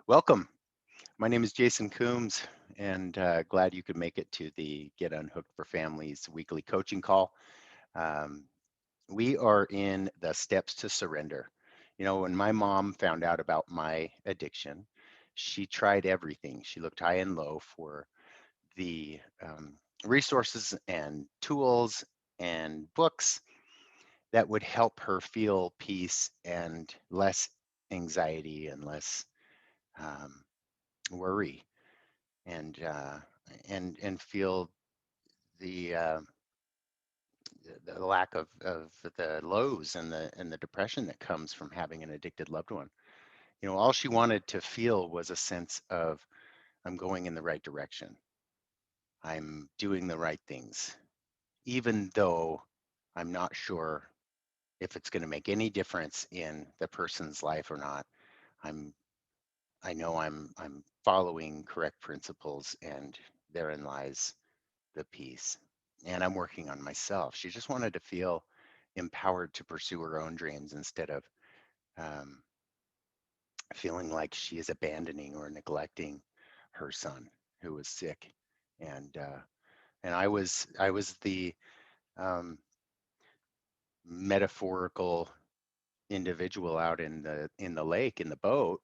Welcome. My name is Jason Coombs, and glad you could make it to the Get Unhooked for Families weekly coaching call. Um, we are in the steps to surrender. You know, when my mom found out about my addiction, she tried everything. She looked high and low for the resources and tools and books that would help her feel peace and less anxiety and less um, worry and feel the uh, the lack of the lows and the depression that comes from having an addicted loved one. You know, all she wanted to feel was a sense of I'm going in the right direction. I'm doing the right things, even though I'm not sure if it's going to make any difference in the person's life or not. I'm I know I'm following correct principles, and therein lies the peace. And I'm working on myself. She just wanted to feel empowered to pursue her own dreams instead of um, feeling like she is abandoning or neglecting her son who was sick. And I was the um, metaphorical individual out in the lake in the boat,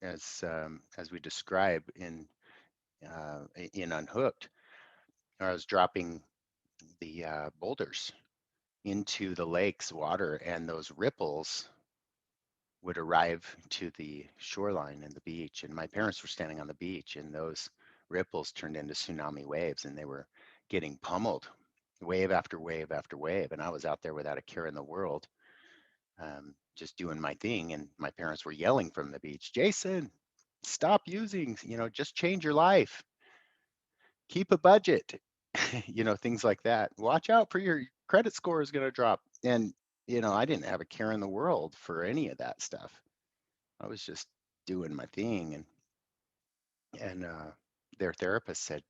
as we describe in Unhooked. I was dropping the boulders into the lake's water, and those ripples would arrive to the shoreline and the beach. And my parents were standing on the beach, and those ripples turned into tsunami waves, and they were getting pummeled, wave after wave after wave. And I was out there without a care in the world, just doing my thing. And my parents were yelling from the beach, Jason, stop using, just change your life, keep a budget, things like that. Watch out for your credit score is going to drop. And, I didn't have a care in the world for any of that stuff. I was just doing my thing. And their therapist said,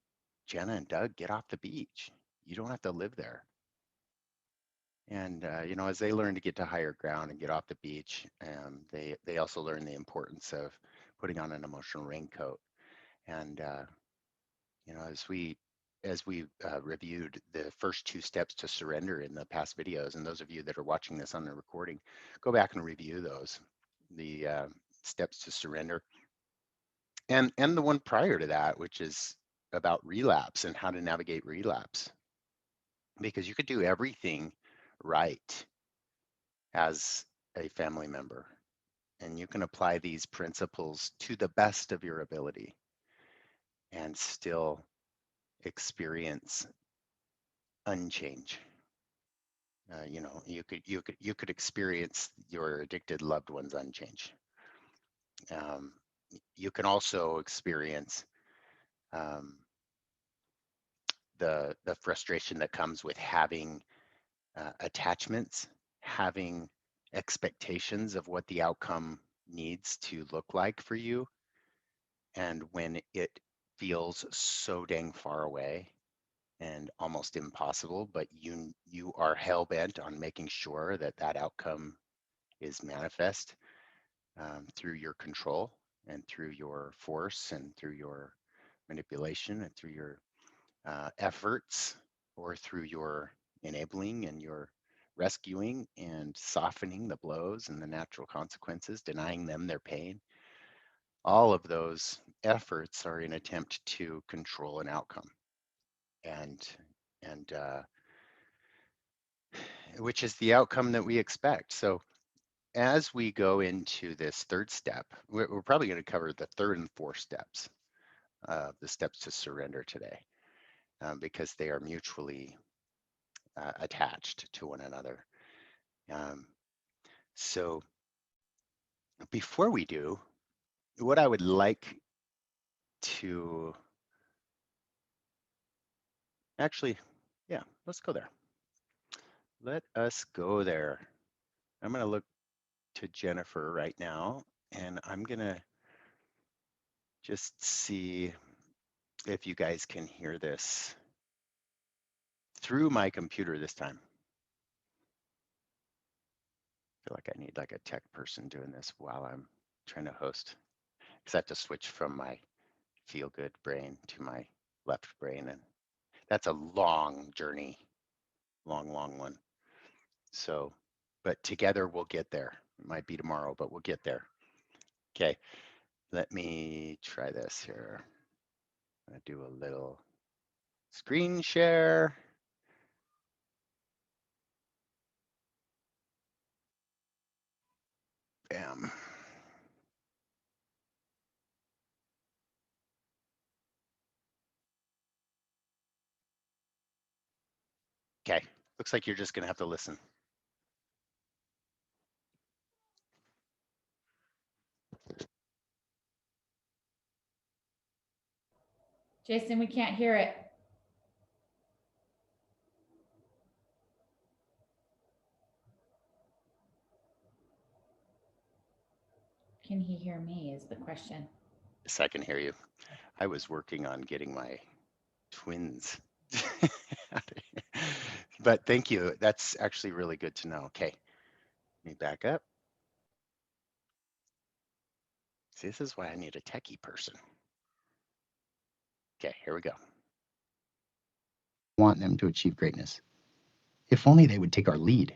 Jenna and Doug, get off the beach. You don't have to live there. And, as they learn to get to higher ground and get off the beach, they also learn the importance of putting on an emotional raincoat. And, as we reviewed the first two steps to surrender in the past videos, and those of you that are watching this on the recording, go back and review those, the steps to surrender, and the one prior to that, which is about relapse and how to navigate relapse, because you could do everything right as a family member, and you can apply these principles to the best of your ability and still experience unchange. You could experience your addicted loved ones unchange. Um, you can also experience um, the frustration that comes with having attachments, having expectations of what the outcome needs to look like for you, and when it feels so dang far away and almost impossible, but you are hell bent on making sure that that outcome is manifest through your control and through your force and through your manipulation and through your efforts, or through your enabling and your rescuing and softening the blows and the natural consequences, denying them their pain. All of those efforts are an attempt to control an outcome, and and which is the outcome that we expect. So as we go into this third step, we're probably going to cover the third and fourth steps, the steps to surrender today, because they are mutually attached to one another. Um, so before we do, what I would like to actually, yeah, let's go there. Let us go there. I'm going to look to Jennifer right now, and I'm going to just see if you guys can hear this through my computer this time. I feel like I need like a tech person doing this while I'm trying to host. because I have to switch from my feel good brain to my left brain. And that's a long journey, long one. So, but together we'll get there. It might be tomorrow, but we'll get there. Okay, let me try this here. I'm gonna do a little screen share. Bam. Okay, looks like you're just gonna have to listen. Jason, we can't hear it. Can he hear me is the question. Yes, I can hear you. I was working on getting my twins. But thank you. That's actually really good to know. Okay, let me back up. See, this is why I need a techie person. Okay, here we go. Want them to achieve greatness. If only they would take our lead.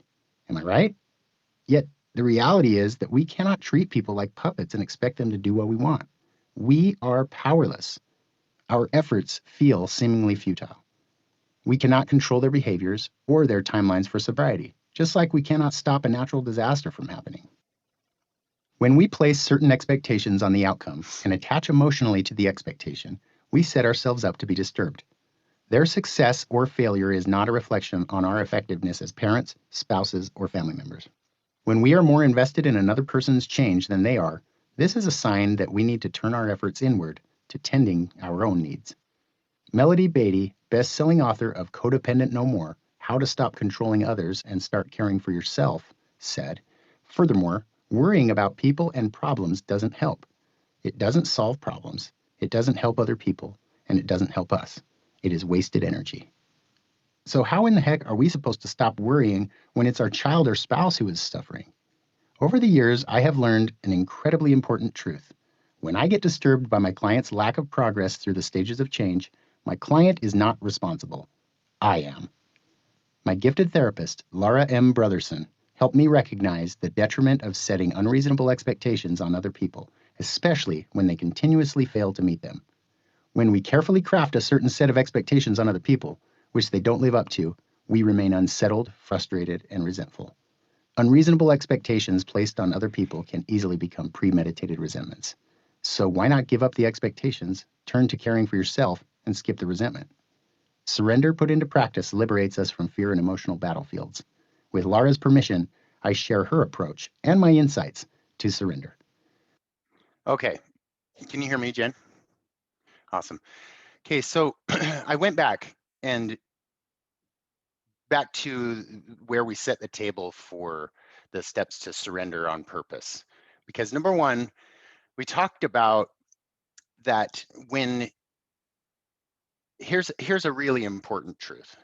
Am I right? Yet the reality is that we cannot treat people like puppets and expect them to do what we want. We are powerless. Our efforts feel seemingly futile. We cannot control their behaviors or their timelines for sobriety, just like we cannot stop a natural disaster from happening. When we place certain expectations on the outcome and attach emotionally to the expectation, we set ourselves up to be disturbed. Their success or failure is not a reflection on our effectiveness as parents, spouses, or family members. When we are more invested in another person's change than they are, this is a sign that we need to turn our efforts inward to tending our own needs. Melody Beatty, best-selling author of Codependent No More, How to Stop Controlling Others and Start Caring for Yourself, said, furthermore, worrying about people and problems doesn't help. It doesn't solve problems, it doesn't help other people, and it doesn't help us. It is wasted energy. So how in the heck are we supposed to stop worrying when it's our child or spouse who is suffering? Over the years, I have learned an incredibly important truth. When I get disturbed by my client's lack of progress through the stages of change, my client is not responsible. I am. My gifted therapist, Laura M. Brotherson, helped me recognize the detriment of setting unreasonable expectations on other people, especially when they continuously fail to meet them. When we carefully craft a certain set of expectations on other people, which they don't live up to, we remain unsettled, frustrated, and resentful. Unreasonable expectations placed on other people can easily become premeditated resentments. So why not give up the expectations, turn to caring for yourself, and skip the resentment? Surrender put into practice liberates us from fear and emotional battlefields. With Laura's permission, I share her approach and my insights to surrender. Okay, can you hear me, Jen? Awesome. Okay, so I went back to where we set the table for the steps to surrender on purpose. Because number one, we talked about that here's a really important truth,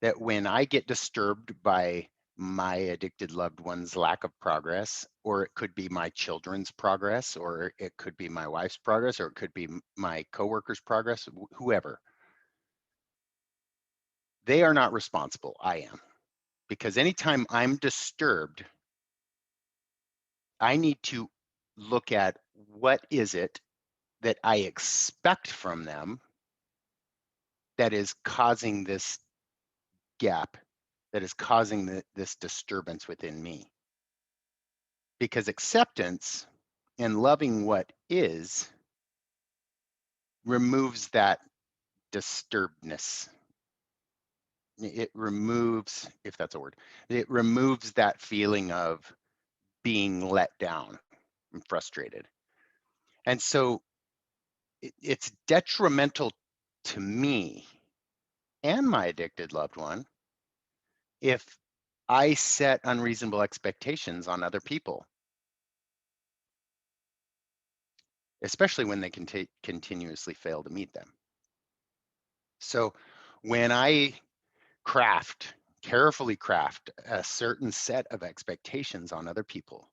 that when I get disturbed by my addicted loved one's lack of progress, or it could be my children's progress, or it could be my wife's progress, or it could be my coworker's progress, whoever, they are not responsible. I am. Because anytime I'm disturbed, I need to look at what is it that I expect from them that is causing this gap, that is causing this disturbance within me. Because acceptance and loving what is removes that disturbedness. It removes, if that's a word, it removes that feeling of being let down and frustrated. And so it's detrimental to me and my addicted loved one if I set unreasonable expectations on other people, especially when they can continuously fail to meet them. So when I carefully craft a certain set of expectations on other people,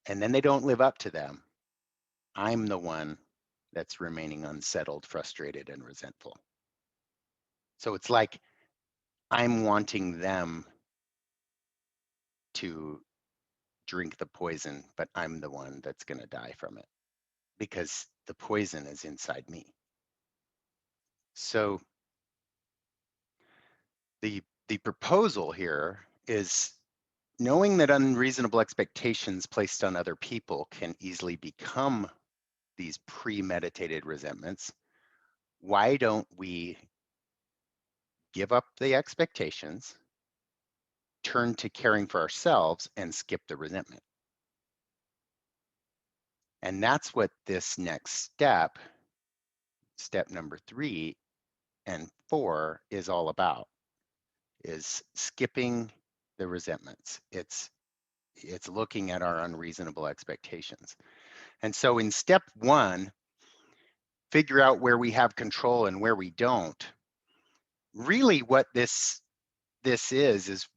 and then they don't live up to them, I'm the one that's remaining unsettled, frustrated, and resentful. So it's like I'm wanting them to drink the poison, but I'm the one that's going to die from it because the poison is inside me. So the proposal here is knowing that unreasonable expectations placed on other people can easily become these premeditated resentments. Why don't we give up the expectations, turn to caring for ourselves, and skip the resentment? And that's what this next step, step number 3 and 4, is all about, is skipping the resentments. It's looking at our unreasonable expectations. And so in step 1, figure out where we have control and where we don't. Really what this is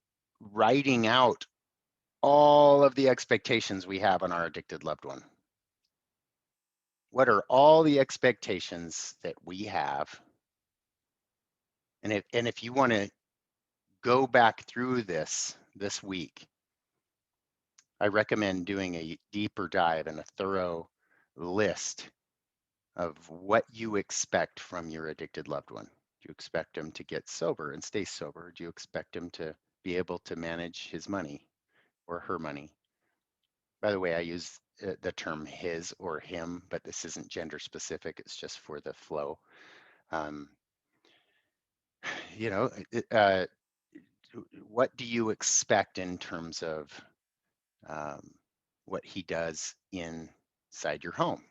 writing out all of the expectations we have on our addicted loved one. What are all the expectations that we have? And if you want to go back through this week, I recommend doing a deeper dive and a thorough list of what you expect from your addicted loved one. Do you expect him to get sober and stay sober? Do you expect him to be able to manage his money or her money? By the way, I use the term his or him, but this isn't gender specific. It's just for the flow. You know, what do you expect in terms of what he does inside your home?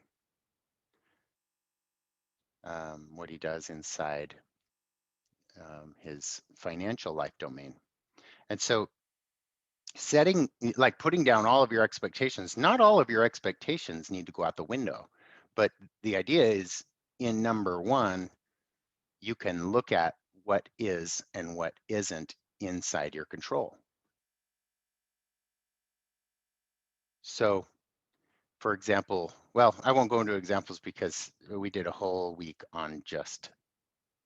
What he does inside his financial life domain. And so setting, like putting down all of your expectations, not all of your expectations need to go out the window, but the idea is in number 1, you can look at what is and what isn't inside your control. So for example, well, I won't go into examples because we did a whole week on just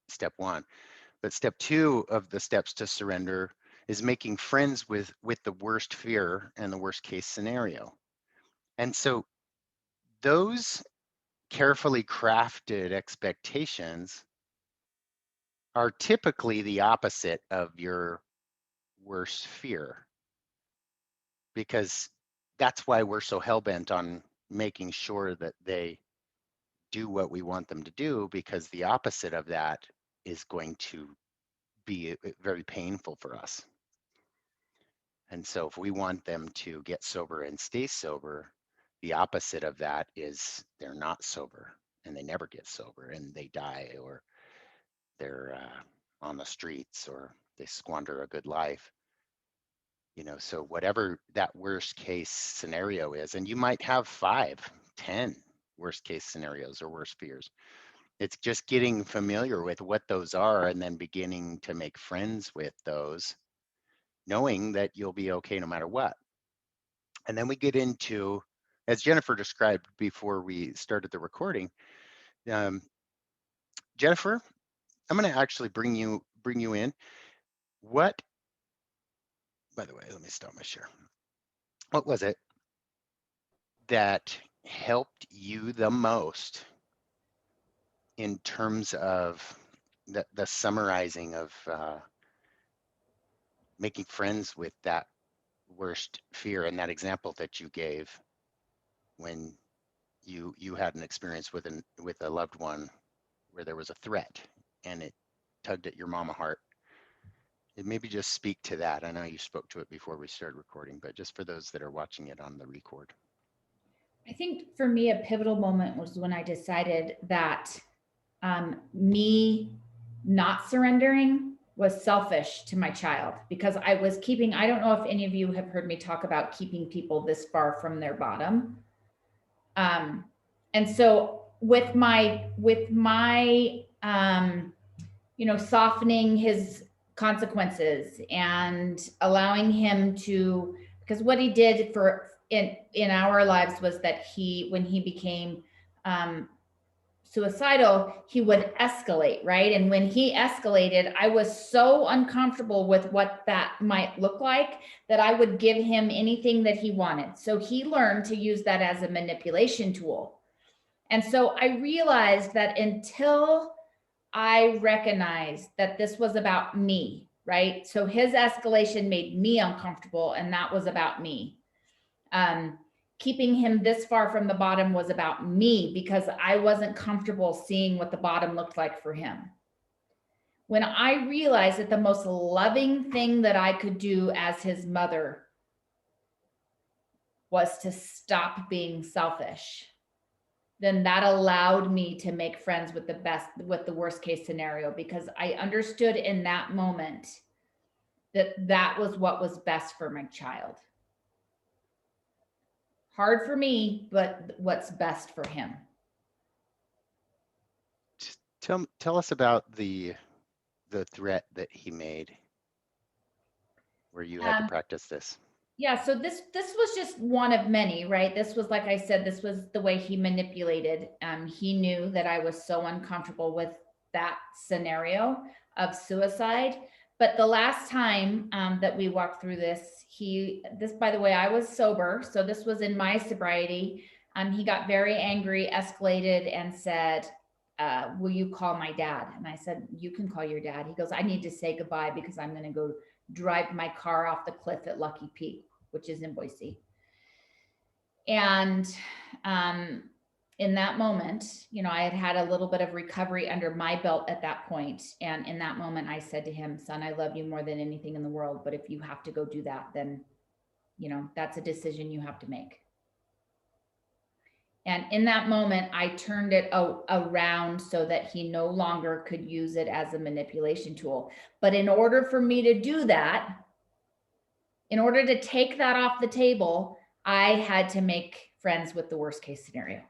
step 1. But step 2 of the steps to surrender is making friends with the worst fear and the worst case scenario. And so those carefully crafted expectations are typically the opposite of your worst fear, because that's why we're so hell-bent on making sure that they do what we want them to do, because the opposite of that is going to be very painful for us. And so if we want them to get sober and stay sober, the opposite of that is they're not sober and they never get sober and they die, or they're on the streets, or they squander a good life. You know, so whatever that worst case scenario is, and you might have 5, 10 worst case scenarios or worst fears. It's just getting familiar with what those are and then beginning to make friends with those, knowing that you'll be okay no matter what. And then we get into, as Jennifer described before we started the recording, Jennifer, I'm going to actually bring you in. What, by the way, let me stop my share. What was it that helped you the most in terms of the summarizing of making friends with that worst fear, and that example that you gave when you had an experience with a loved one where there was a threat and it tugged at your mama heart? And maybe just speak to that. I know you spoke to it before we started recording, but just for those that are watching it on the record. I think for me, a pivotal moment was when I decided that me not surrendering was selfish to my child, because I was keeping, I don't know if any of you have heard me talk about keeping people this far from their bottom. And so with my softening his consequences and allowing him to, because what he did in our lives was that when he became suicidal, he would escalate, right? And when he escalated, I was so uncomfortable with what that might look like that I would give him anything that he wanted. So he learned to use that as a manipulation tool. And so I realized that until I recognized that this was about me, right? So his escalation made me uncomfortable, and that was about me. Keeping him this far from the bottom was about me because I wasn't comfortable seeing what the bottom looked like for him. When I realized that the most loving thing that I could do as his mother was to stop being selfish, then that allowed me to make friends with the worst case scenario, because I understood in that moment that that was what was best for my child. Hard for me, but what's best for him. Just tell us about the threat that he made where you had to practice this. Yeah, so this was just one of many, right? This was, like I said, this was the way he manipulated. He knew that I was so uncomfortable with that scenario of suicide. But the last time that we walked through this, by the way, I was sober, so this was in my sobriety. He got very angry, escalated, and said, "Will you call my dad?" And I said, "You can call your dad." He goes, "I need to say goodbye because I'm going to go drive my car off the cliff at Lucky Peak," which is in Boise. And in that moment, I had had a little bit of recovery under my belt at that point. And in that moment, I said to him, "Son, I love you more than anything in the world. But if you have to go do that, then, that's a decision you have to make." And in that moment, I turned it around so that he no longer could use it as a manipulation tool. But in order for me to do that, in order to take that off the table, I had to make friends with the worst case scenario.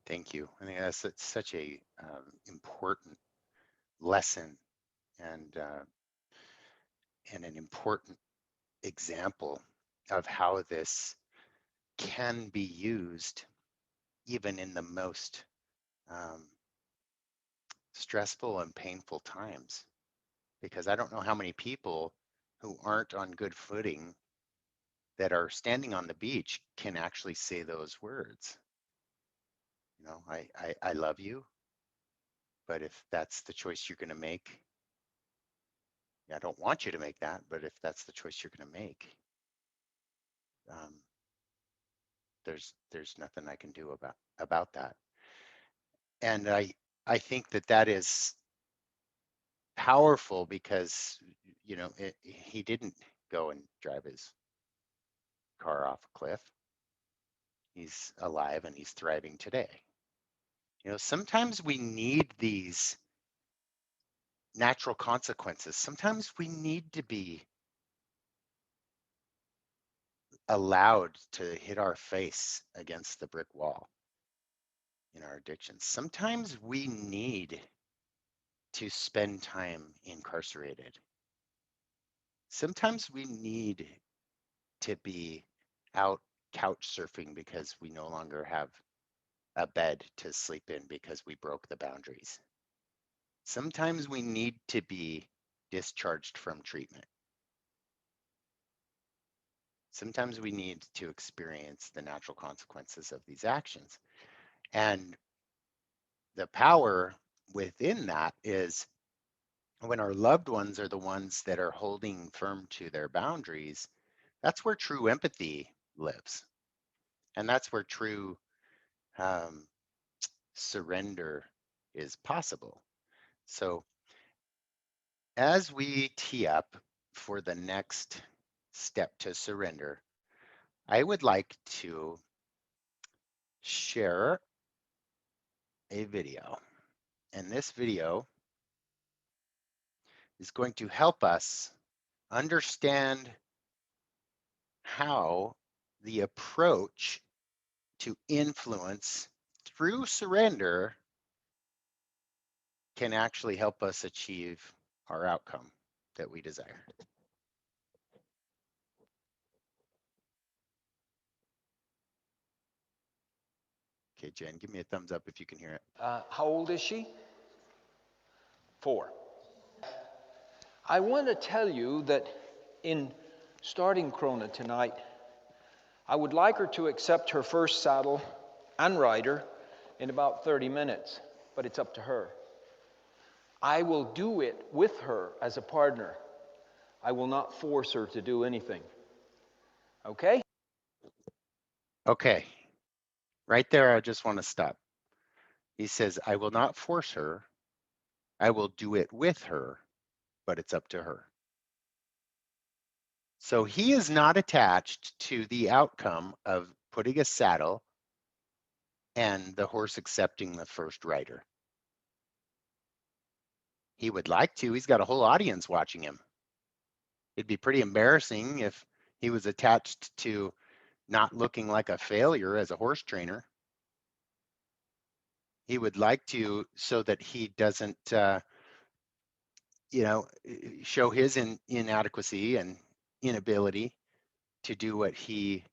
Thank you. I think that's such a important lesson and an important example of how this can be used even in the most stressful and painful times. Because I don't know how many people who aren't on good footing that are standing on the beach can actually say those words. I love you, but if that's the choice you're going to make, I don't want you to make that, but if that's the choice you're going to make, there's nothing I can do about that. And I think that is powerful because he didn't go and drive his car off a cliff. He's alive and he's thriving today. Sometimes we need these natural consequences. Sometimes we need to be allowed to hit our face against the brick wall in our addictions. Sometimes we need to spend time incarcerated. Sometimes we need to be out couch surfing because we no longer have a bed to sleep in because we broke the boundaries. Sometimes we need to be discharged from treatment. Sometimes we need to experience the natural consequences of these actions. And the power within that is when our loved ones are the ones that are holding firm to their boundaries, that's where true empathy lives. And that's where true surrender is possible. So as we tee up for the next step to surrender, I would like to share a video. And this video is going to help us understand how the approach to influence through surrender can actually help us achieve our outcome that we desire. Okay, Jen, give me a thumbs up if you can hear it. How old is she? 4. I want to tell you that in starting Krona tonight, I would like her to accept her first saddle and rider in about 30 minutes, but it's up to her. I will do it with her as a partner. I will not force her to do anything. Okay? Okay, right there, I just want to stop. He says, I will not force her. I will do it with her, but it's up to her. So he is not attached to the outcome of putting a saddle and the horse accepting the first rider. He would like to. He's got a whole audience watching him. It'd be pretty embarrassing if he was attached to not looking like a failure as a horse trainer. He would like to, so that he doesn't, show his inadequacy and inability to do what he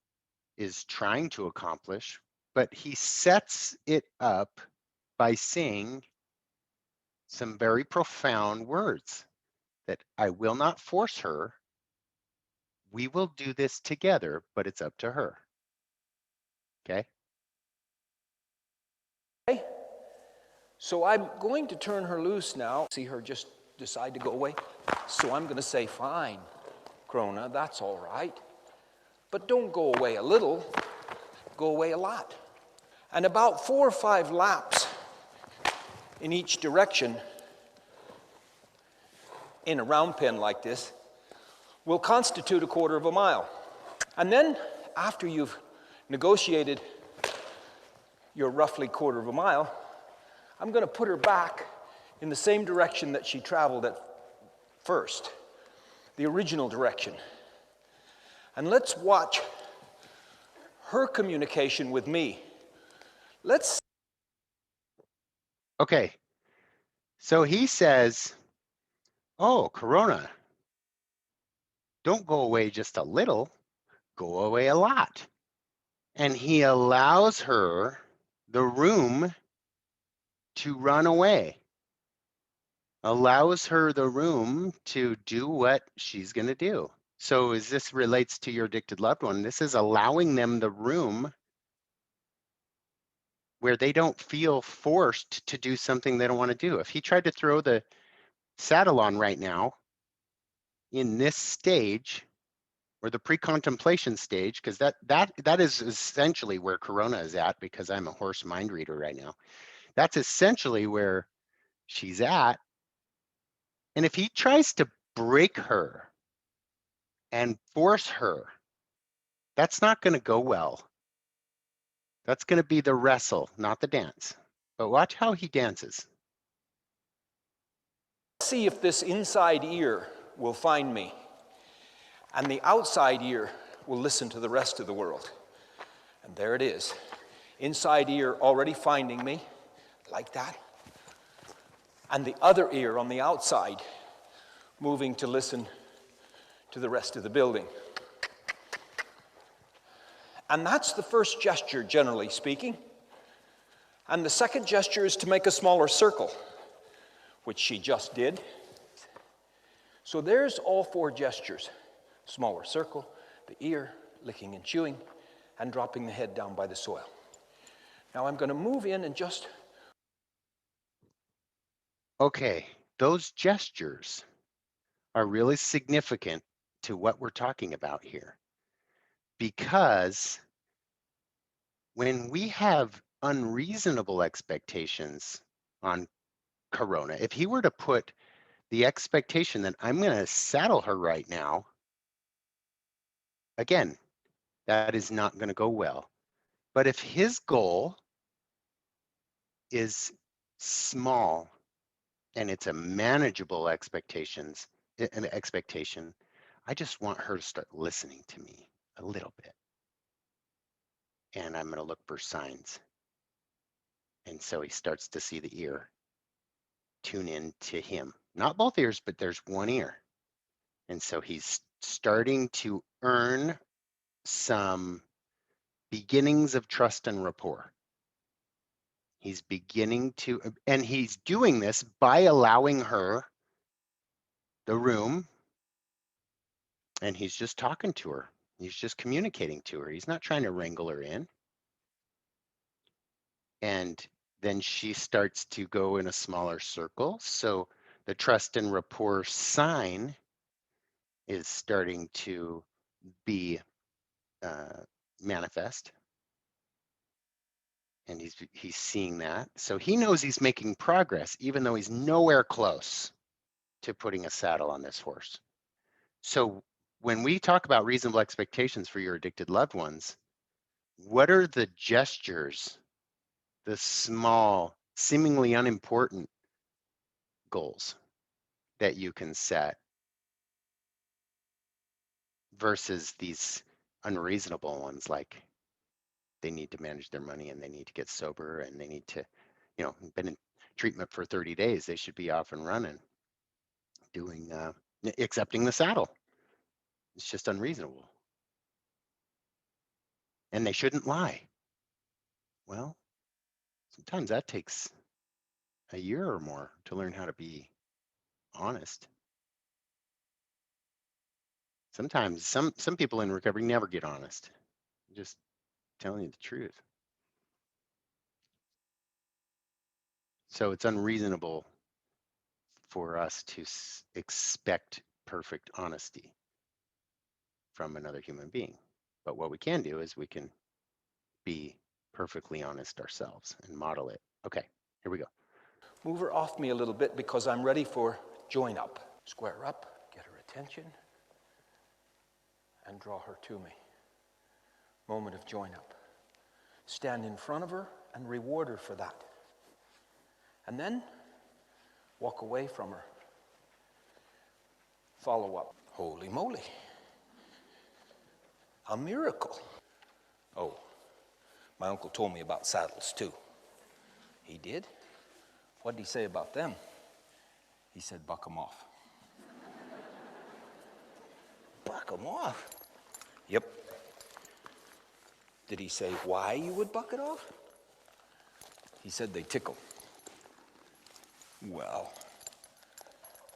is trying to accomplish. But he sets it up by saying some very profound words that I will not force her. We will do this together, but it's up to her. Okay? Okay? So I'm going to turn her loose now. See her just decide to go away. So I'm going to say, fine, Krona, that's all right. But don't go away a little, go away a lot. And about 4 or 5 laps in each direction in a round pen like this will constitute a 1/4 of a mile. And then after you've negotiated your roughly 1/4 of a mile, I'm going to put her back in the same direction that she traveled at first, the original direction. And let's watch her communication with me. Let's. Okay. So he says, oh, Corona, don't go away just a little, go away a lot. And he allows her the room to run away, allows her the room to do what she's going to do. So as this relates to your addicted loved one, this is allowing them the room where they don't feel forced to do something they don't want to do. If he tried to throw the saddle on right now in this stage, or the pre-contemplation stage, because that is essentially where Corona is at, because I'm a horse mind reader right now. That's essentially where she's at. And if he tries to break her and force her, that's not going to go well. That's going to be the wrestle, not the dance. But watch how he dances. See if this inside ear will find me, and the outside ear will listen to the rest of the world. And there it is. Inside ear already finding me, like that. And the other ear on the outside moving to listen to the rest of the building. And that's the first gesture, generally speaking. And the second gesture is to make a smaller circle, which she just did. So there's all 4 gestures. Smaller circle, the ear, licking and chewing, and dropping the head down by the soil. Now I'm going to move in and just... Okay, those gestures are really significant to what we're talking about here. Because when we have unreasonable expectations on Corona, if he were to put the expectation that I'm going to saddle her right now, again, that is not going to go well. But if his goal is small and it's a manageable expectation, I just want her to start listening to me a little bit. And I'm going to look for signs. And so he starts to see the ear tune in to him. Not both ears, but there's one ear. And so he's starting to earn some beginnings of trust and rapport. He's beginning to, and he's doing this by allowing her the room, and he's just talking to her. He's just communicating to her. He's not trying to wrangle her in. And then she starts to go in a smaller circle. So the trust and rapport sign is starting to be manifest. And he's seeing that. So he knows he's making progress, even though he's nowhere close to putting a saddle on this horse. So when we talk about reasonable expectations for your addicted loved ones, what are the gestures, the small, seemingly unimportant goals that you can set versus these unreasonable ones, like they need to manage their money and they need to get sober and they need to, been in treatment for 30 days. They should be off and running, doing, accepting the saddle. It's just unreasonable. And they shouldn't lie. Well, sometimes that takes a year or more to learn how to be honest. Sometimes some people in recovery never get honest. Just telling you the truth. So it's unreasonable for us to expect perfect honesty from another human being. But what we can do is we can be perfectly honest ourselves and model it. Okay, here we go. Move her off me a little bit because I'm ready for join up. Square up, get her attention, and draw her to me. Moment of join up. Stand in front of her and reward her for that. And then walk away from her. Follow up. Holy moly. A miracle. Oh, my uncle told me about saddles too. He did? What did he say about them? He said, buck them off. Buck them off? Yep. Did he say why you would buck it off? He said they tickle. Well,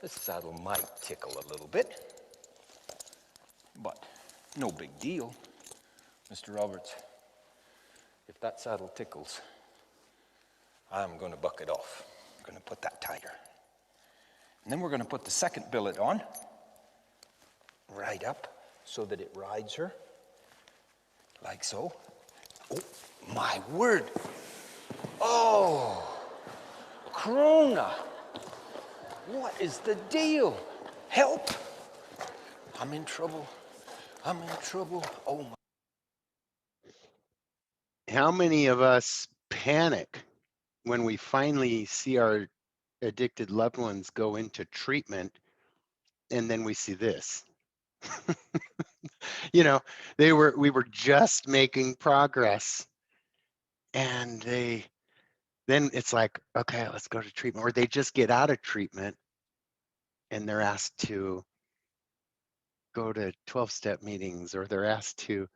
this saddle might tickle a little bit, but no big deal. Mr. Roberts, if that saddle tickles, I'm going to buck it off. I'm going to put that tighter. And then we're going to put the second billet on, right up, so that it rides her, like so. Oh, my word. Oh, Corona. What is the deal? Help. I'm in trouble. I'm in trouble. Oh, my. How many of us panic when we finally see our addicted loved ones go into treatment and then we see this? We were just making progress and then it's like, okay, let's go to treatment, or they just get out of treatment and they're asked to go to 12-step meetings, or they're asked to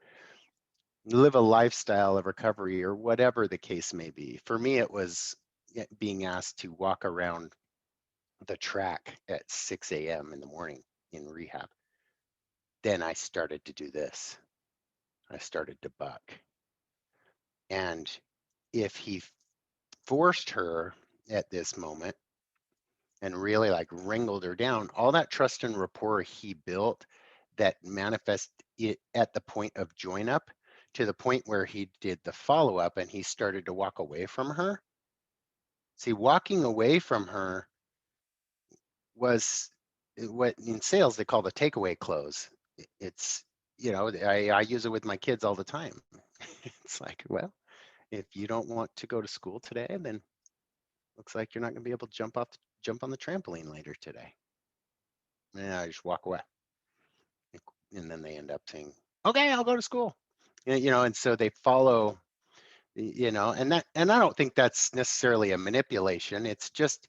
live a lifestyle of recovery, or whatever the case may be. For me, it was being asked to walk around the track at 6 a.m. in the morning in rehab. Then I started to do this. I started to buck. And if he forced her at this moment and really like wrangled her down, all that trust and rapport he built that manifest it at the point of join up to the point where he did the follow up and he started to walk away from her. See, walking away from her was what in sales they call the takeaway close. It's, I use it with my kids all the time. It's like, well, if you don't want to go to school today, then looks like you're not going to be able to jump on the trampoline later today. And I just walk away. And then they end up saying, okay, I'll go to school. And so they follow, and I don't think that's necessarily a manipulation. It's just,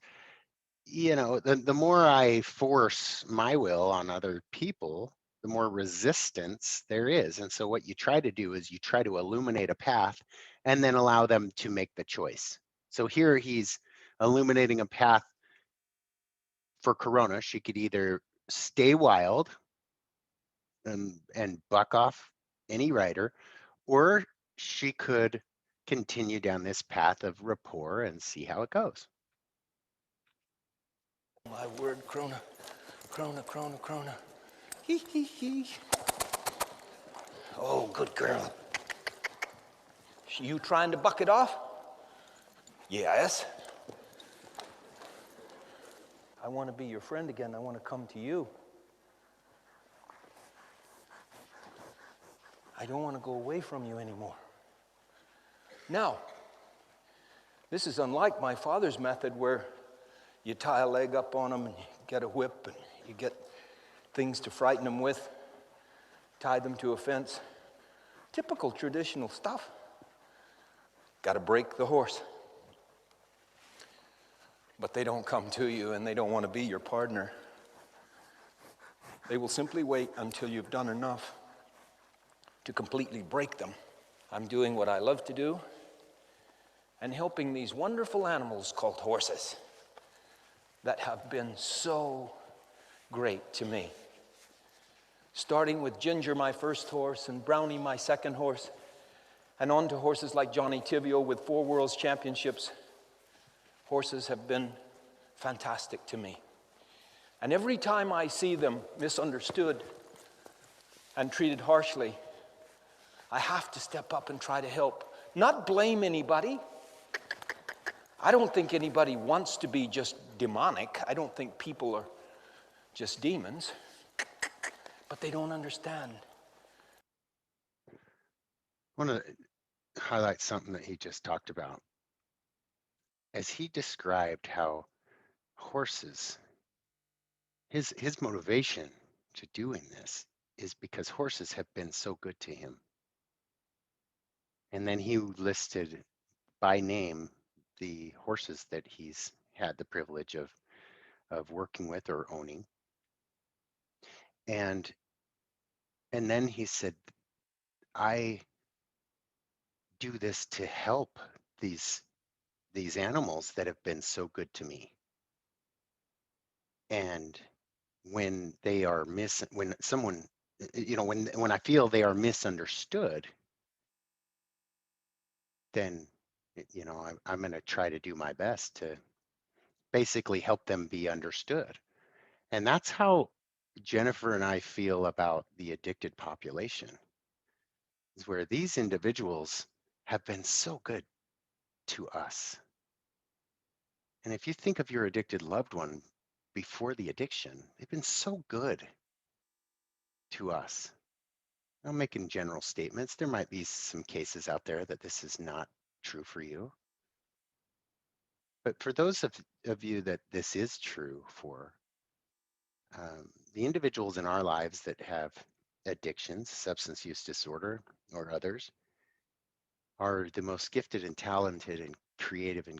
the more I force my will on other people, the more resistance there is. And so what you try to do is you try to illuminate a path and then allow them to make the choice. So here he's illuminating a path for Corona. She could either stay wild and buck off any rider, or she could continue down this path of rapport and see how it goes. My word, Krona, Krona, Krona, Krona. Hee, hee, hee. Oh, good girl. You trying to buck it off? Yes. I want to be your friend again. I want to come to you. I don't want to go away from you anymore. Now, this is unlike my father's method where you tie a leg up on them and you get a whip and you get things to frighten them with, tie them to a fence. Typical traditional stuff. Got to break the horse. But they don't come to you and they don't want to be your partner. They will simply wait until you've done enough to completely break them. I'm doing what I love to do and helping these wonderful animals called horses that have been so great to me. Starting with Ginger, my first horse, and Brownie, my second horse, and on to horses like Johnny Tivio with 4 World's Championships. Horses have been fantastic to me. And every time I see them misunderstood and treated harshly, I have to step up and try to help. Not blame anybody. I don't think anybody wants to be just demonic. I don't think people are just demons. But they don't understand. I want to highlight something that he just talked about. As he described how horses, his motivation to doing this is because horses have been so good to him. And then he listed by name the horses that he's had the privilege of working with or owning. And then he said, I do this to help these animals that have been so good to me. And when they are when someone, when I feel they are misunderstood, then, I'm going to try to do my best to basically help them be understood. And that's how Jennifer and I feel about the addicted population, is where these individuals have been so good to us. And if you think of your addicted loved one before the addiction, they've been so good to us. I'm making general statements. There might be some cases out there that this is not true for you. But for those of you that this is true for, the individuals in our lives that have addictions, substance use disorder, or others, are the most gifted and talented and creative and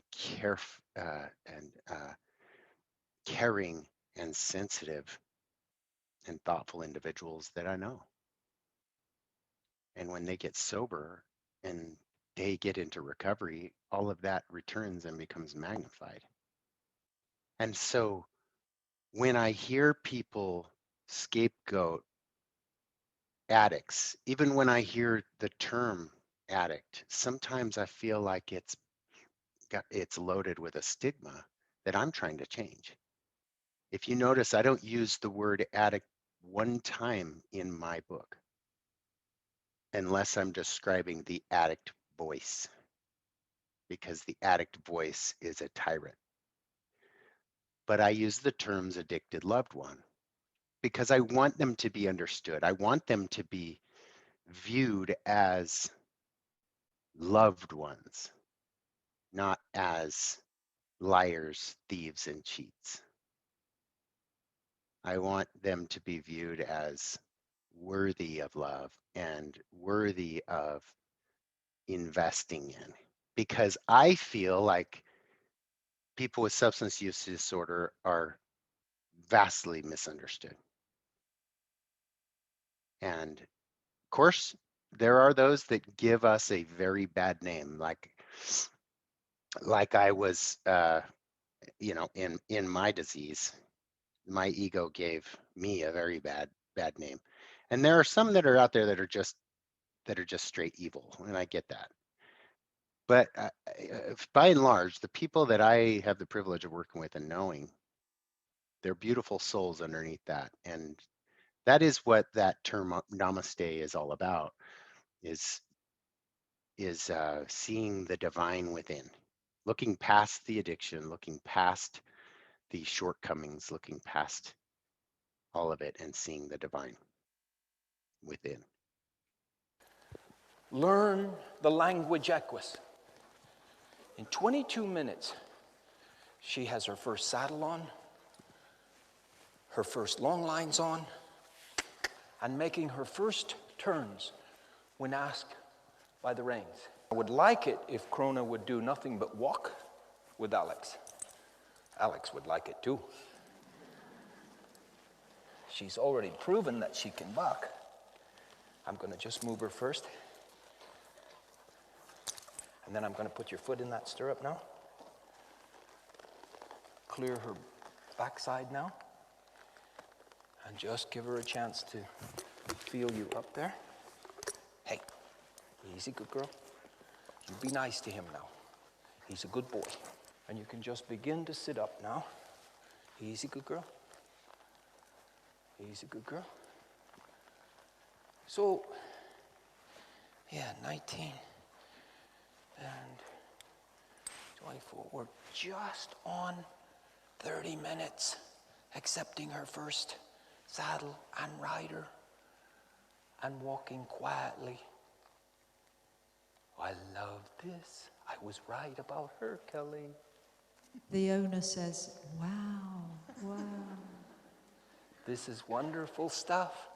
caring and sensitive and thoughtful individuals that I know. And when they get sober and they get into recovery, all of that returns and becomes magnified. And so when I hear people scapegoat addicts, even when I hear the term addict, sometimes I feel like it's loaded with a stigma that I'm trying to change. If you notice, I don't use the word addict one time in my book, unless I'm describing the addict voice, because the addict voice is a tyrant. But I use the terms addicted loved one because I want them to be understood. I want them to be viewed as loved ones, not as liars, thieves, and cheats. I want them to be viewed as worthy of love and worthy of investing in, because I feel like people with substance use disorder are vastly misunderstood. And of course, there are those that give us a very bad name, like like I was, in my disease, my ego gave me a very bad name. And there are some that are out there that are just straight evil, and I get that. But by and large, the people that I have the privilege of working with and knowing, they're beautiful souls underneath that. And that is what that term namaste is all about, is seeing the divine within, looking past the addiction, looking past the shortcomings, looking past all of it and seeing the divine within. Learn the language equus. In 22 minutes, she has her first saddle on, her first long lines on, and making her first turns when asked by the reins. I would like it if Krona would do nothing but walk with Alex. Alex would like it too. She's already proven that she can buck. I'm going to just move her first. And then I'm going to put your foot in that stirrup now. Clear her backside now. And just give her a chance to feel you up there. Hey, easy, good girl. You be nice to him now. He's a good boy. And you can just begin to sit up now. Easy, good girl. Easy, good girl. So, 19 and 24. We're just on 30 minutes, accepting her first saddle and rider and walking quietly. I love this. I was right about her, Kelly. The owner says, wow, wow. This is wonderful stuff.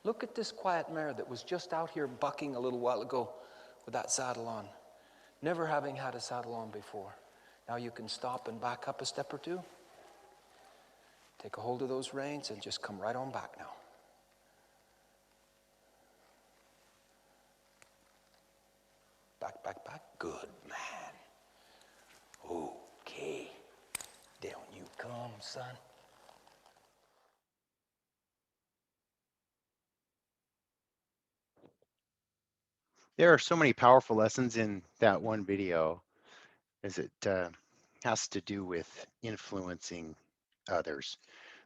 Look at this quiet mare that was just out here bucking a little while ago with that saddle on, never having had a saddle on before. Now you can stop and back up a step or two. Take a hold of those reins and just come right on back now. Back, back, back. Good man. Okay. Down you come, son. There are so many powerful lessons in that one video, as it has to do with influencing others.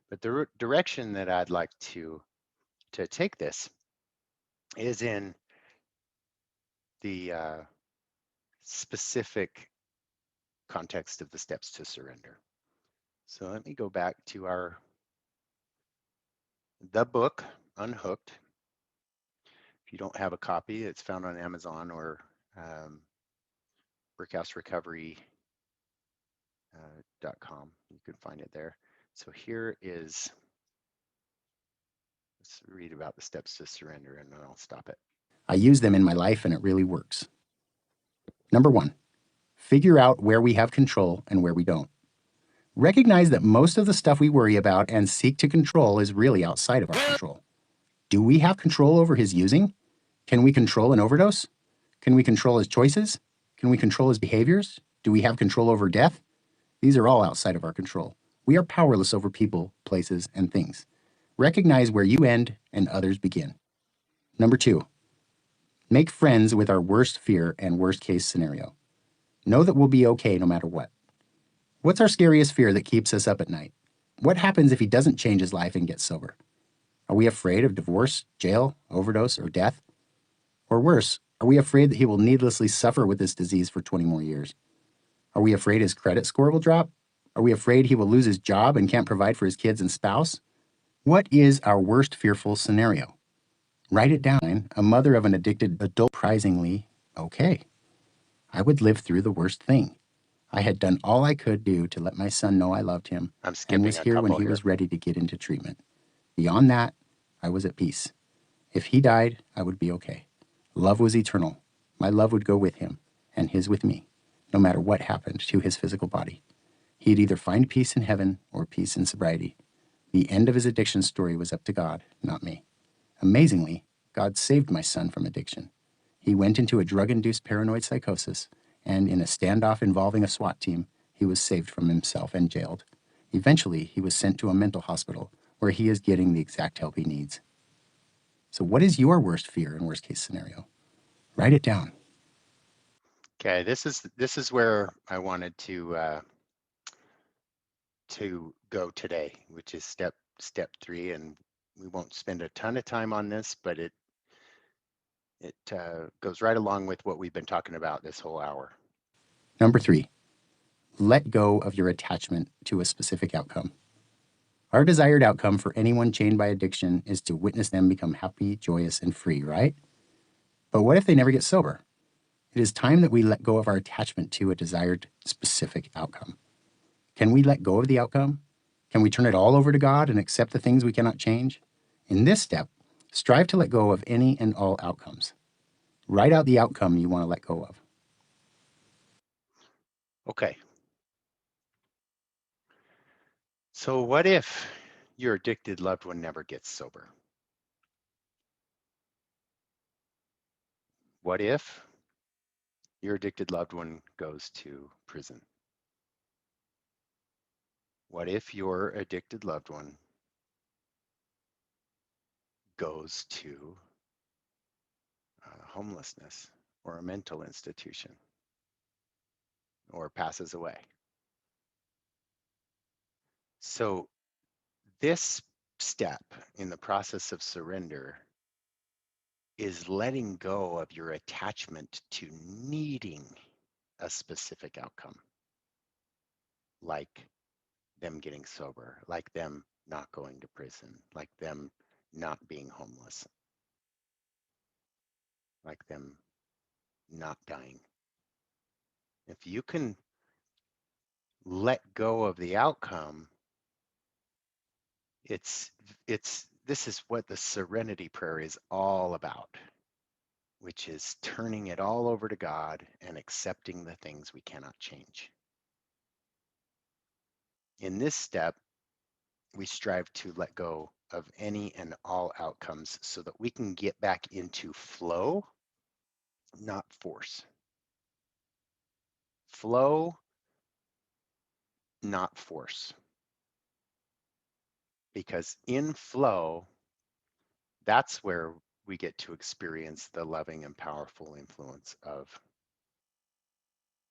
But the direction that I'd like to take this is in the specific context of the steps to surrender. So let me go back to the book, Unhooked. If you don't have a copy, it's found on Amazon or workhouserecovery.com. You can find it there. So here is, let's read about the steps to surrender and then I'll stop it. I use them in my life and it really works. Number 1, figure out where we have control and where we don't. Recognize that most of the stuff we worry about and seek to control is really outside of our control. Do we have control over his using? Can we control an overdose? Can we control his choices? Can we control his behaviors? Do we have control over death? These are all outside of our control. We are powerless over people, places, and things. Recognize where you end and others begin. Number 2, make friends with our worst fear and worst case scenario. Know that we'll be okay no matter what. What's our scariest fear that keeps us up at night? What happens if he doesn't change his life and get sober? Are we afraid of divorce, jail, overdose, or death? Or worse, are we afraid that he will needlessly suffer with this disease for 20 more years? Are we afraid his credit score will drop? Are we afraid he will lose his job and can't provide for his kids and spouse? What is our worst fearful scenario? Write it down. A mother of an addicted adult, surprisingly, okay. I would live through the worst thing. I had done all I could do to let my son know I loved him and was here when he was ready to get into treatment. Beyond that, I was at peace. If he died, I would be okay. Love was eternal. My love would go with him and his with me, no matter what happened to his physical body. He'd either find peace in heaven or peace in sobriety. The end of his addiction story was up to God, not me. Amazingly, God saved my son from addiction. He went into a drug-induced paranoid psychosis and in a standoff involving a SWAT team, he was saved from himself and jailed. Eventually, he was sent to a mental hospital where he is getting the exact help he needs. So what is your worst fear and worst case scenario? Write it down. Okay, this is where I wanted to go today, which is step 3, and we won't spend a ton of time on this, but it goes right along with what we've been talking about this whole hour. Number 3, let go of your attachment to a specific outcome. Our desired outcome for anyone chained by addiction is to witness them become happy, joyous, and free, right? But what if they never get sober? It is time that we let go of our attachment to a desired specific outcome. Can we let go of the outcome? Can we turn it all over to God and accept the things we cannot change? In this step, strive to let go of any and all outcomes. Write out the outcome you want to let go of. Okay. So what if your addicted loved one never gets sober? What if your addicted loved one goes to prison? What if your addicted loved one goes to homelessness or a mental institution or passes away? So this step in the process of surrender is letting go of your attachment to needing a specific outcome, like them getting sober, like them not going to prison, like them not being homeless, like them not dying. If you can let go of the outcome, it's this is what the serenity prayer is all about, which is turning it all over to God and accepting the things we cannot change. In this step, we strive to let go of any and all outcomes so that we can get back into flow, not force. Flow, not force. Because in flow, that's where we get to experience the loving and powerful influence of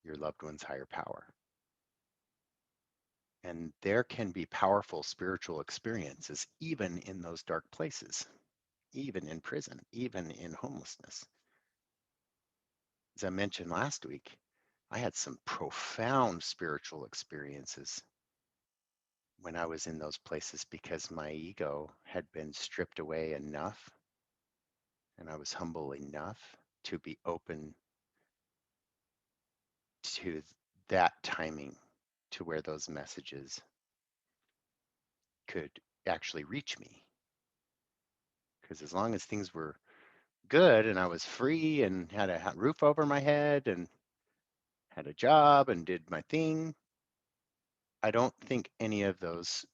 your loved one's higher power. And there can be powerful spiritual experiences even in those dark places, even in prison, even in homelessness. As I mentioned last week, I had some profound spiritual experiences when I was in those places because my ego had been stripped away enough and I was humble enough to be open to that timing, to where those messages could actually reach me. Because as long as things were good and I was free and had a roof over my head and had a job and did my thing, I don't think any of those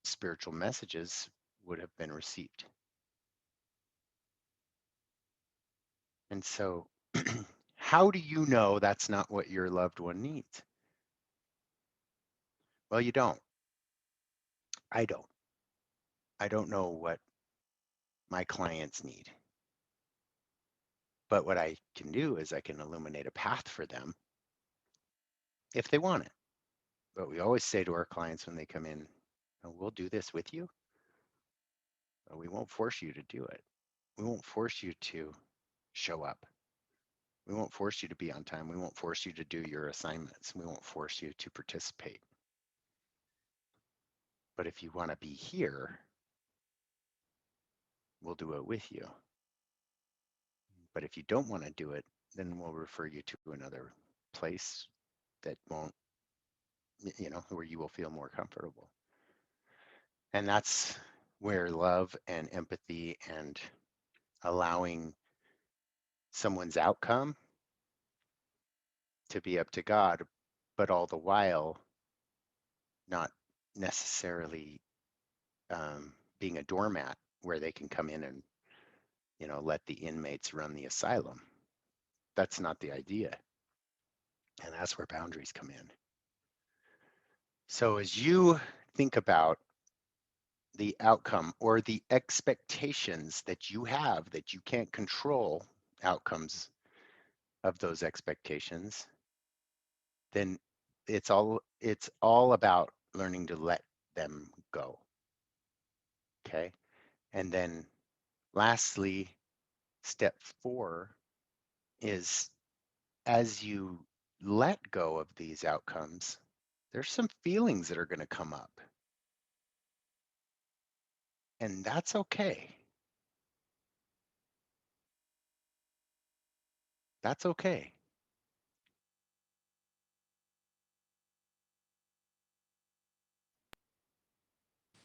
spiritual messages would have been received. And so, how do you know that's not what your loved one needs? Well, you don't. I don't. I don't know what my clients need. But what I can do is I can illuminate a path for them if they want it. But we always say to our clients when they come in, "Oh, we'll do this with you, but we won't force you to do it. We won't force you to show up. We won't force you to be on time. We won't force you to do your assignments. We won't force you to participate. But if you want to be here, we'll do it with you. But if you don't want to do it, then we'll refer you to another place that won't, where you will feel more comfortable." And that's where love and empathy and allowing someone's outcome to be up to God, but all the while not necessarily being a doormat where they can come in and, let the inmates run the asylum. That's not the idea. And that's where boundaries come in. So as you think about the outcome or the expectations that you have that you can't control outcomes of those expectations, then it's all about learning to let them go. Okay. And then lastly, step 4 is as you let go of these outcomes, there's some feelings that are going to come up. And that's okay. That's okay.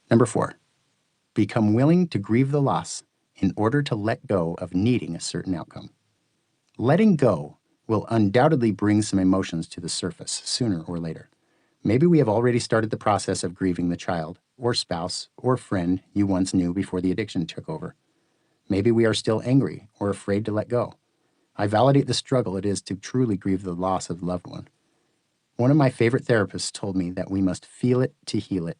Number 4, become willing to grieve the loss in order to let go of needing a certain outcome. Letting go will undoubtedly bring some emotions to the surface sooner or later. Maybe we have already started the process of grieving the child, or spouse, or friend you once knew before the addiction took over. Maybe we are still angry or afraid to let go. I validate the struggle it is to truly grieve the loss of a loved one. One of my favorite therapists told me that we must feel it to heal it.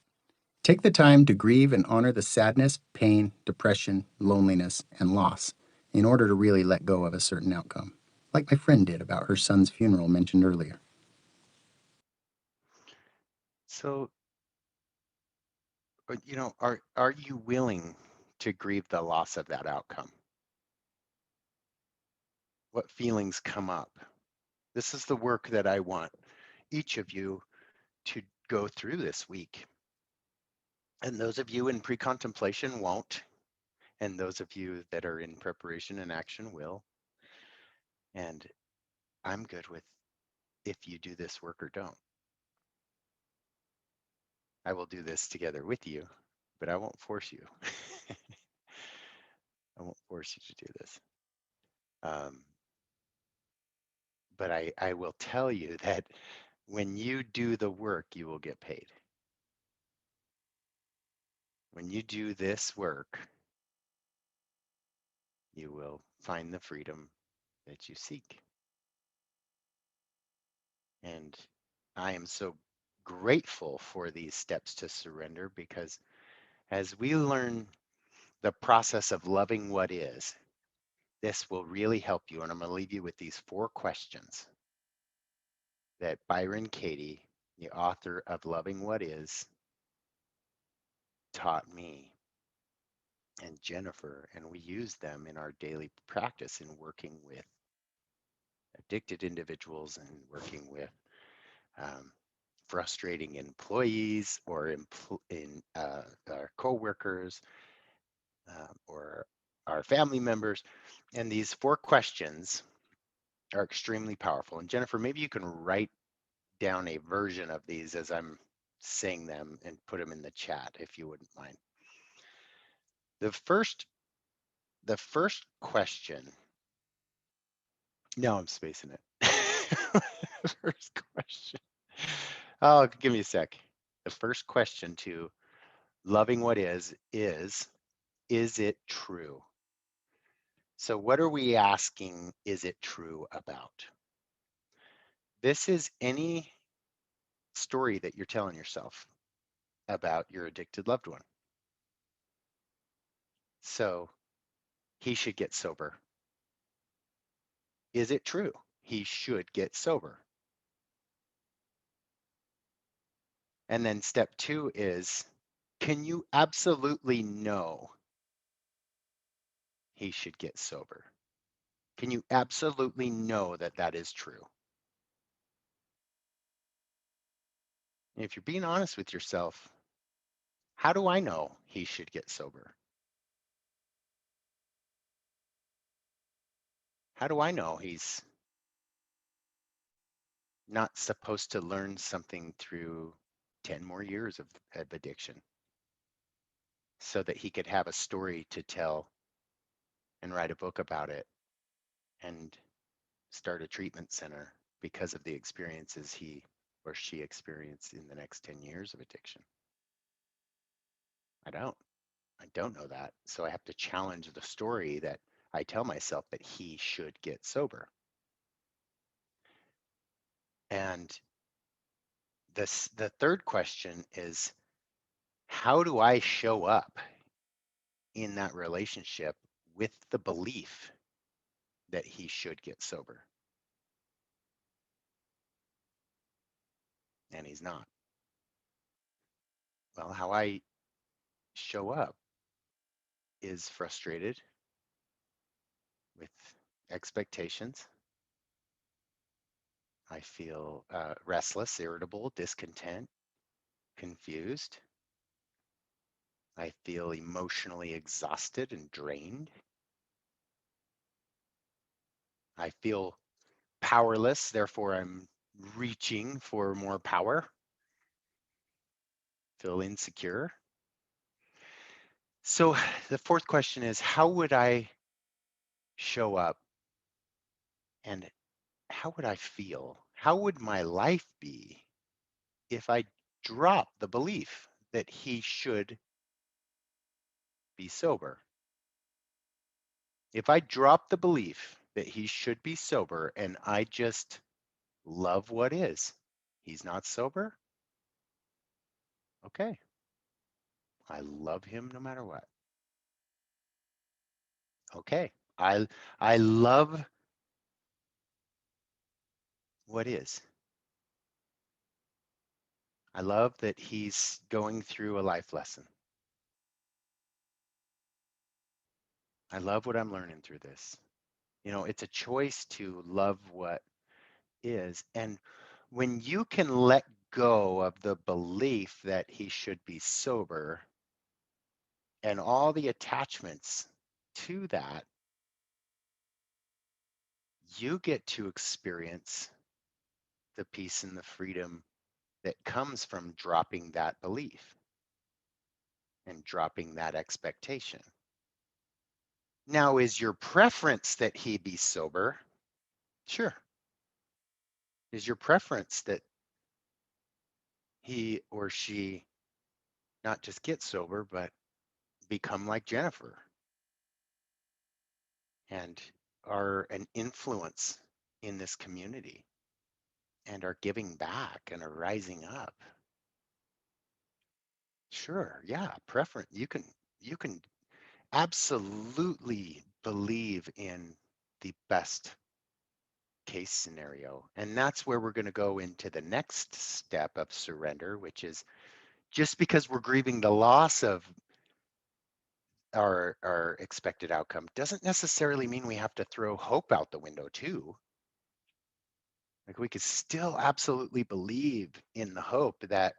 Take the time to grieve and honor the sadness, pain, depression, loneliness, and loss in order to really let go of a certain outcome, like my friend did about her son's funeral mentioned earlier. So, are you willing to grieve the loss of that outcome? What feelings come up? This is the work that I want each of you to go through this week. And those of you in pre-contemplation won't, and those of you that are in preparation and action will. And I'm good with if you do this work or don't. I will do this together with you, but I won't force you. I won't force you to do this. But I will tell you that when you do the work, you will get paid. When you do this work, you will find the freedom that you seek. And I am so grateful for these steps to surrender, because as we learn the process of loving what is, this will really help you. And I'm going to leave you with these 4 questions that Byron Katie, the author of Loving What Is, taught me and Jennifer, and we use them in our daily practice in working with addicted individuals and working with frustrating employees or our coworkers or our family members. And these 4 questions are extremely powerful. And Jennifer, maybe you can write down a version of these as I'm saying them and put them in the chat if you wouldn't mind. The first question, no, I'm spacing it. First question. Oh, give me a sec. The first question to loving what is it true? So what are we asking, is it true about? This is any story that you're telling yourself about your addicted loved one. So he should get sober. Is it true? He should get sober. And then step 2 is, can you absolutely know he should get sober? Can you absolutely know that that is true? And if you're being honest with yourself, how do I know he should get sober? How do I know he's not supposed to learn something through 10 more years of addiction so that he could have a story to tell and write a book about it and start a treatment center because of the experiences he or she experienced in the next 10 years of addiction? I don't know that. So I have to challenge the story that I tell myself that he should get sober. And the third question is, how do I show up in that relationship with the belief that he should get sober? And he's not. Well, how I show up is frustrated with expectations. I feel restless, irritable, discontent, confused. I feel emotionally exhausted and drained. I feel powerless, therefore I'm reaching for more power. Feel insecure. So the fourth question is, how would I show up and how would I feel? How would my life be if I dropped the belief that he should be sober? If I drop the belief that he should be sober and I just love what is, he's not sober? Okay. I love him no matter what. Okay. I love what is. I love that he's going through a life lesson. I love what I'm learning through this. You know, it's a choice to love what is. And when you can let go of the belief that he should be sober and all the attachments to that, you get to experience the peace and the freedom that comes from dropping that belief and dropping that expectation. Now, is your preference that he be sober? Sure. Is your preference that he or she not just get sober, but become like Jennifer and are an influence in this community and are giving back and are rising up? Sure, yeah, preference. You can absolutely believe in the best case scenario. And that's where we're going to go into the next step of surrender, which is just because we're grieving the loss of our expected outcome doesn't necessarily mean we have to throw hope out the window too. Like we could still absolutely believe in the hope that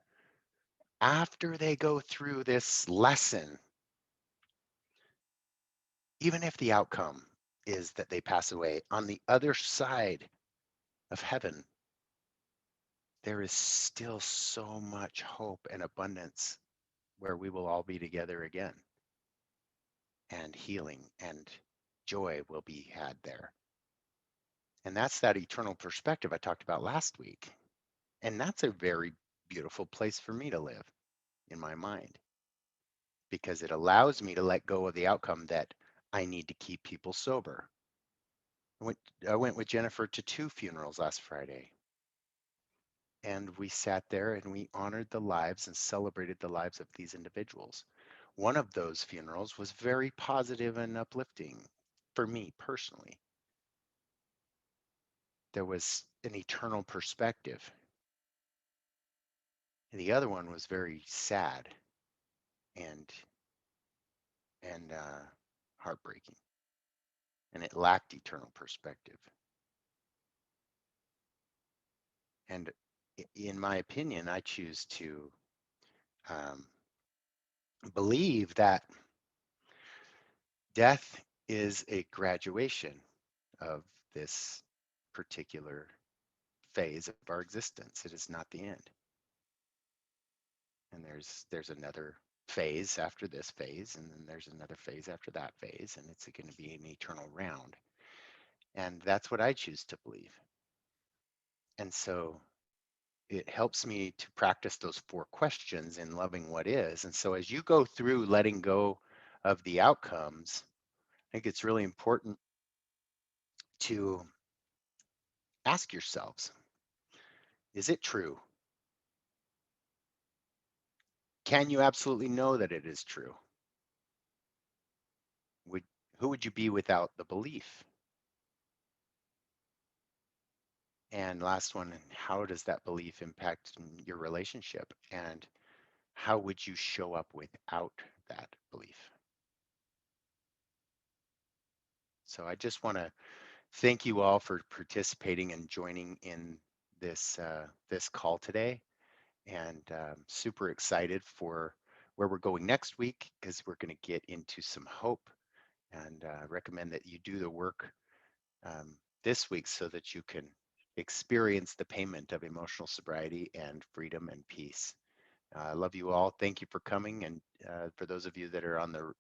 after they go through this lesson, even if the outcome is that they pass away, on the other side of heaven, there is still so much hope and abundance where we will all be together again, and healing and joy will be had there. And that's that eternal perspective I talked about last week. And that's a very beautiful place for me to live in my mind, because it allows me to let go of the outcome that I need to keep people sober. I went with Jennifer to 2 funerals last Friday, and we sat there and we honored the lives and celebrated the lives of these individuals. One of those funerals was very positive and uplifting for me personally. There was an eternal perspective. And the other one was very sad and heartbreaking, and it lacked eternal perspective. And in my opinion, I choose to um, believe that death is a graduation of this particular phase of our existence. It is not the end. And there's another phase after this phase, and then there's another phase after that phase, and it's going to be an eternal round. And that's what I choose to believe. And so it helps me to practice those 4 questions in loving what is. And so as you go through letting go of the outcomes, I think it's really important to ask yourselves, Is it true? Can you absolutely know that it is true? Who would you be without the belief? And last one, how does that belief impact your relationship? And how would you show up without that belief? So I just want to thank you all for participating and joining in this this call today, and super excited for where we're going next week, because we're going to get into some hope, and recommend that you do the work this week so that you can experience the payment of emotional sobriety and freedom and peace. I love you all. Thank you for coming. And for those of you that are on the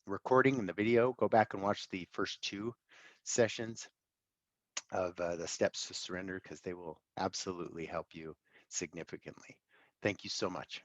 recording and the video, go back and watch the first 2 sessions of the steps to surrender, because they will absolutely help you significantly. Thank you so much.